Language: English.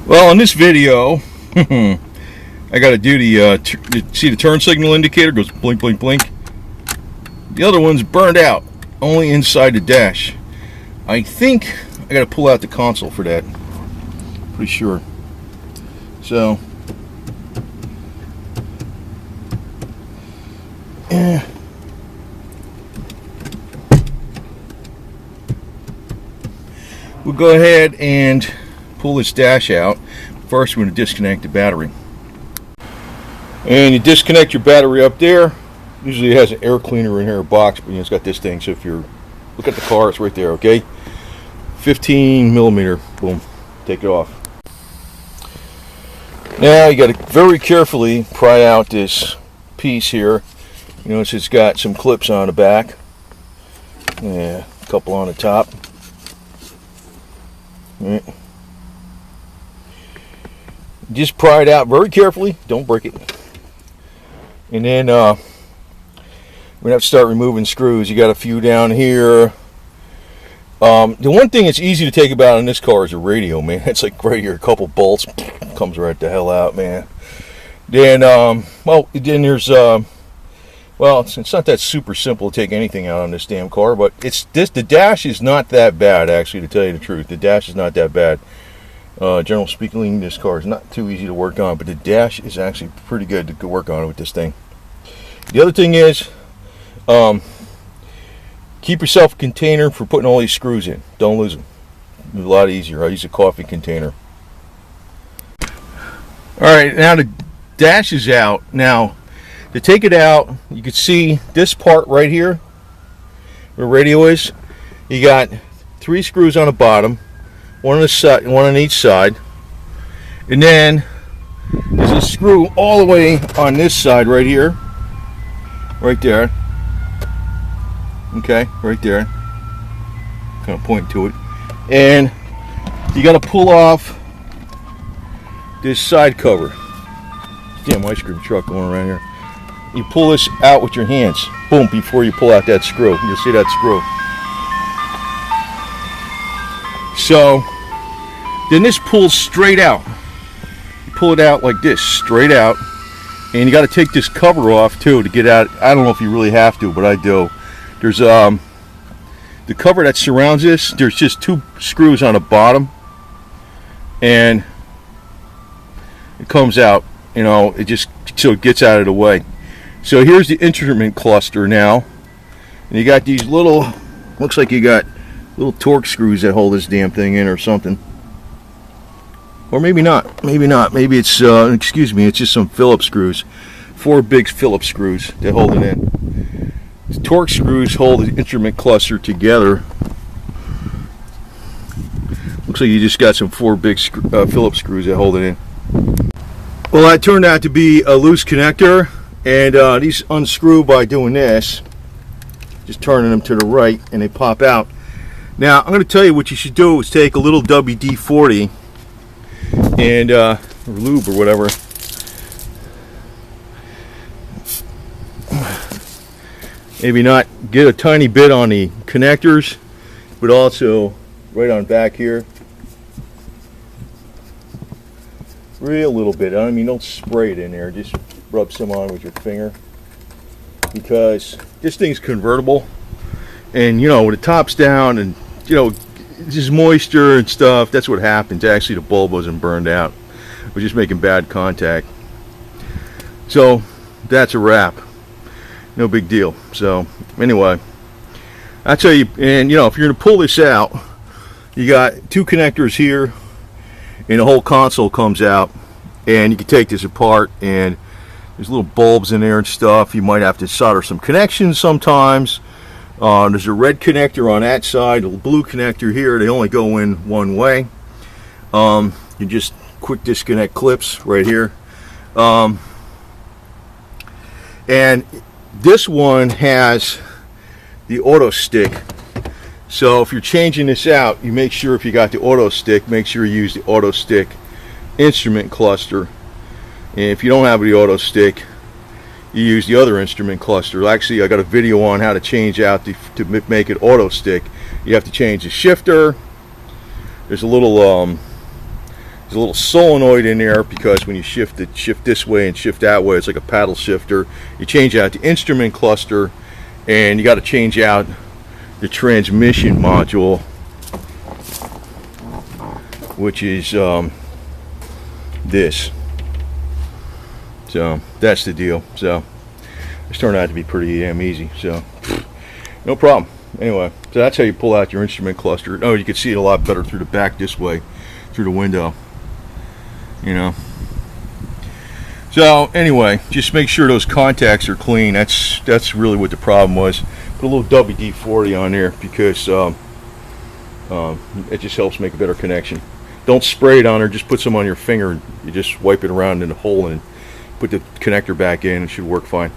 Well, in this video, I got to do see the turn signal indicator goes blink, blink, blink. The other one's burned out, only inside the dash. I think I got to pull out the console for that. Pretty sure. So, yeah. We'll go ahead and pull this dash out. First, we're going to disconnect the battery. And you disconnect your battery up there. Usually it has an air cleaner in here, a box, but it's got this thing. So if you're look at the car, it's right there. Okay, 15 millimeter. Boom, take it off. Now you got to very carefully pry out this piece here. You notice it's got some clips on the back. Yeah, a couple on the top. Right. Just pry it out very carefully. Don't break it. And then we're gonna have to start removing screws. You got a few down here. The one thing that's easy to take about in this car is a radio, man. It's like right here, a couple bolts, comes right the hell out, man. Then, well, then there's well, it's not that super simple to take anything out on this damn car, but the dash is not that bad, actually, to tell you the truth. The dash is not that bad. General speaking, this car is not too easy to work on, but the dash is actually pretty good to work on with this thing. The other thing is, keep yourself a container for putting all these screws in. Don't lose them. It's a lot easier. I use a coffee container. Alright, now the dash is out. Now, to take it out, you can see this part right here, where the radio is. You got 3 screws on the bottom, one on the side, one on each side, and then there's a screw all the way on this side right here, right there. Okay, right there. Kind of point to it, and you got to pull off this side cover. Damn ice cream truck going around here. You pull this out with your hands, boom, before you pull out that screw. You'll see that screw. So then this pulls straight out. You pull it out like this, straight out, and you got to take this cover off too to get out. I don't know if you really have to, but I do. There's the cover that surrounds this. There's just 2 screws on the bottom, and it comes out. You know, it just so it gets out of the way. So here's the instrument cluster now, and you got these little, looks like you got little torque screws that hold this damn thing in or something, or maybe not, maybe it's excuse me, it's just some Phillips screws, 4 big Phillips screws that hold it in. These torque screws hold the instrument cluster together. Looks like you just got some 4 big Phillips screws that hold it in. Well, that turned out to be a loose connector. And these unscrew by doing this, just turning them to the right, and they pop out. Now, I'm going to tell you what you should do is take a little WD-40 and or lube or whatever. Maybe not get a tiny bit on the connectors, but also right on back here. Real little bit. I mean, don't spray it in there. Just rub some on with your finger, because this thing's convertible, and you know, when the top's down and you know, just moisture and stuff, that's what happens. Actually, the bulb wasn't burned out. We're just making bad contact. So that's a wrap. No big deal. So anyway, I tell you, and you know, if you're gonna pull this out, you got 2 connectors here, and the whole console comes out, and you can take this apart, and there's little bulbs in there and stuff. You might have to solder some connections sometimes. There's a red connector on that side, a blue connector here. They only go in one way. You just quick disconnect clips right here. And this one has the Autostick. So if you're changing this out, you make sure, if you got the Autostick, make sure you use the Autostick instrument cluster. And if you don't have the Autostick, you use the other instrument cluster. Actually, I got a video on how to change out to make it Autostick. You have to change the shifter. There's a little There's a little solenoid in there because when you shift this way and shift that way, it's like a paddle shifter. You change out the instrument cluster, and you got to change out the transmission module, which is this. So that's the deal. So it's turned out to be pretty damn easy. So no problem. Anyway, so that's how you pull out your instrument cluster. Oh, you can see it a lot better through the back this way, through the window. You know. So anyway, just make sure those contacts are clean. That's really what the problem was. Put a little WD-40 on there because it just helps make a better connection. Don't spray it on there. Just put some on your finger. And you just wipe it around in the hole and put the connector back in. It should work fine.